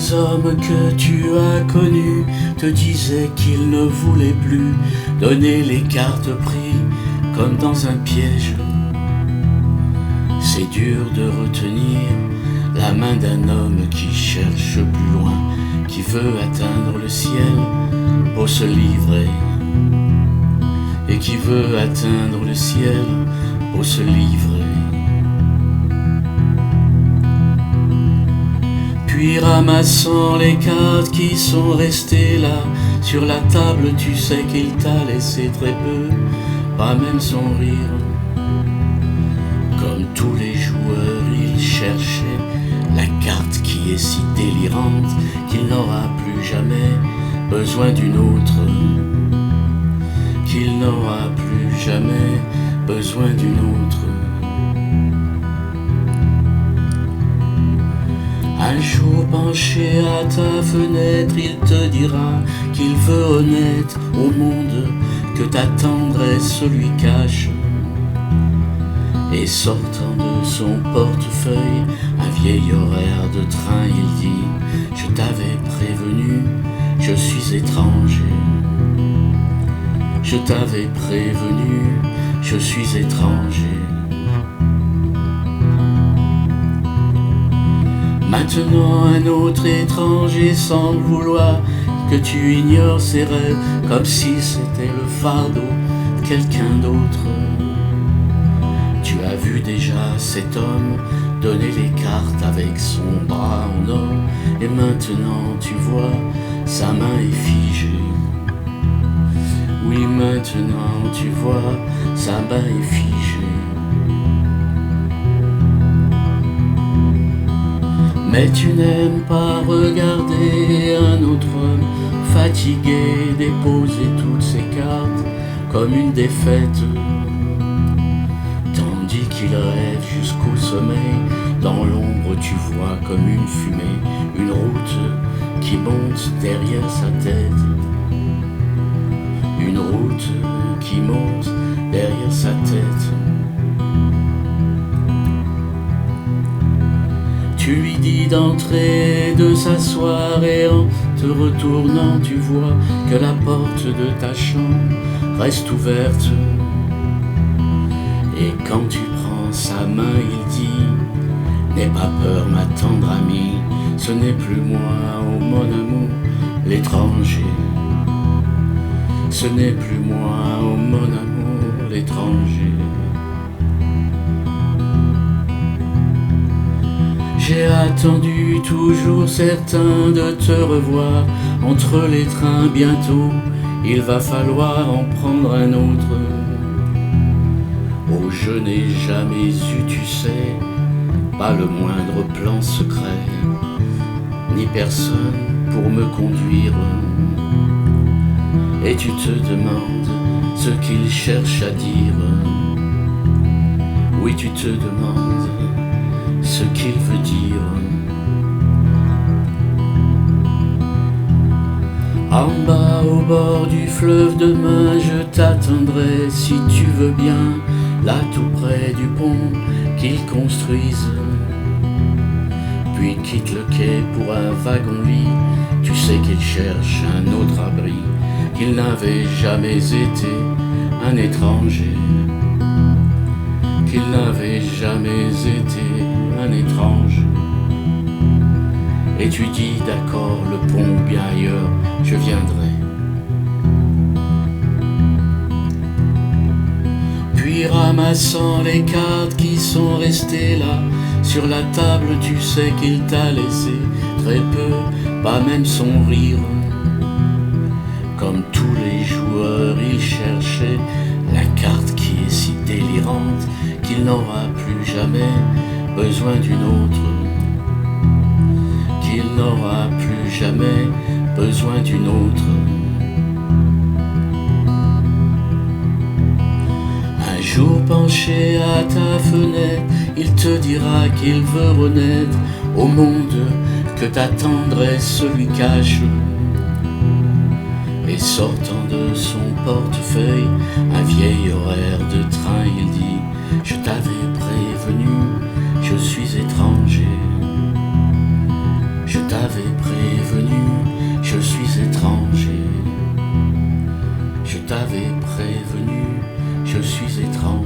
les hommes que tu as connus te disaient qu'ils ne voulaient plus donner les cartes prix comme dans un piège. C'est dur de retenir la main d'un homme qui cherche plus loin, qui veut atteindre le ciel pour se livrer, et qui veut atteindre le ciel pour se livrer. Puis ramassant les cartes qui sont restées là sur la table, tu sais qu'il t'a laissé très peu, pas même son rire. Comme tous les joueurs, il cherchait la carte qui est si délirante qu'il n'aura plus jamais besoin d'une autre, qu'il n'aura plus jamais besoin d'une autre. Un jour penché à ta fenêtre, il te dira qu'il veut honnête au monde que ta tendresse lui cache. Et sortant de son portefeuille un vieil horaire de train, il dit: je t'avais prévenu, je suis étranger. Je t'avais prévenu, je suis étranger. Maintenant un autre étranger semble vouloir que tu ignores ses rêves, comme si c'était le fardeau de quelqu'un d'autre. Tu as vu déjà cet homme donner les cartes avec son bras en or, et maintenant tu vois, sa main est figée. Oui, maintenant tu vois, sa main est figée. Mais tu n'aimes pas regarder un autre homme fatigué déposer toutes ses cartes comme une défaite, tandis qu'il rêve jusqu'au sommeil. Dans l'ombre tu vois comme une fumée, une route qui monte derrière sa tête, une route qui monte derrière sa tête. Tu lui dis d'entrer, de s'asseoir, et en te retournant tu vois que la porte de ta chambre reste ouverte. Et quand tu prends sa main, il dit: n'aie pas peur ma tendre amie, ce n'est plus moi, oh mon amour, l'étranger. Ce n'est plus moi, oh mon amour, l'étranger. J'ai attendu toujours certain de te revoir entre les trains. Bientôt il va falloir en prendre un autre. Oh, je n'ai jamais eu, tu sais, pas le moindre plan secret, ni personne pour me conduire. Et tu te demandes ce qu'il cherche à dire. Oui, tu te demandes ce qu'il veut dire. En bas au bord du fleuve, demain je t'attendrai, si tu veux bien, là tout près du pont qu'ils construisent. Puis quitte le quai pour un wagon-lit, tu sais qu'il cherche un autre abri, qu'il n'avait jamais été un étranger, qu'il n'avait jamais été un étranger. Et tu dis: d'accord, le pont bien ailleurs, je viendrai. Puis ramassant les cartes qui sont restées là sur la table, tu sais qu'il t'a laissé très peu, pas même son rire. Comme tous les joueurs, il cherchait la carte qui est si délirante qu'il n'aura plus jamais besoin d'une autre, qu'il n'aura plus jamais besoin d'une autre. Un jour penché à ta fenêtre, il te dira qu'il veut renaître au monde que ta tendresse lui cache. Et sortant de son portefeuille un vieil horaire de train, il dit: je t'avais prévenu, je suis étranger. Je t'avais prévenu. je suis étrange.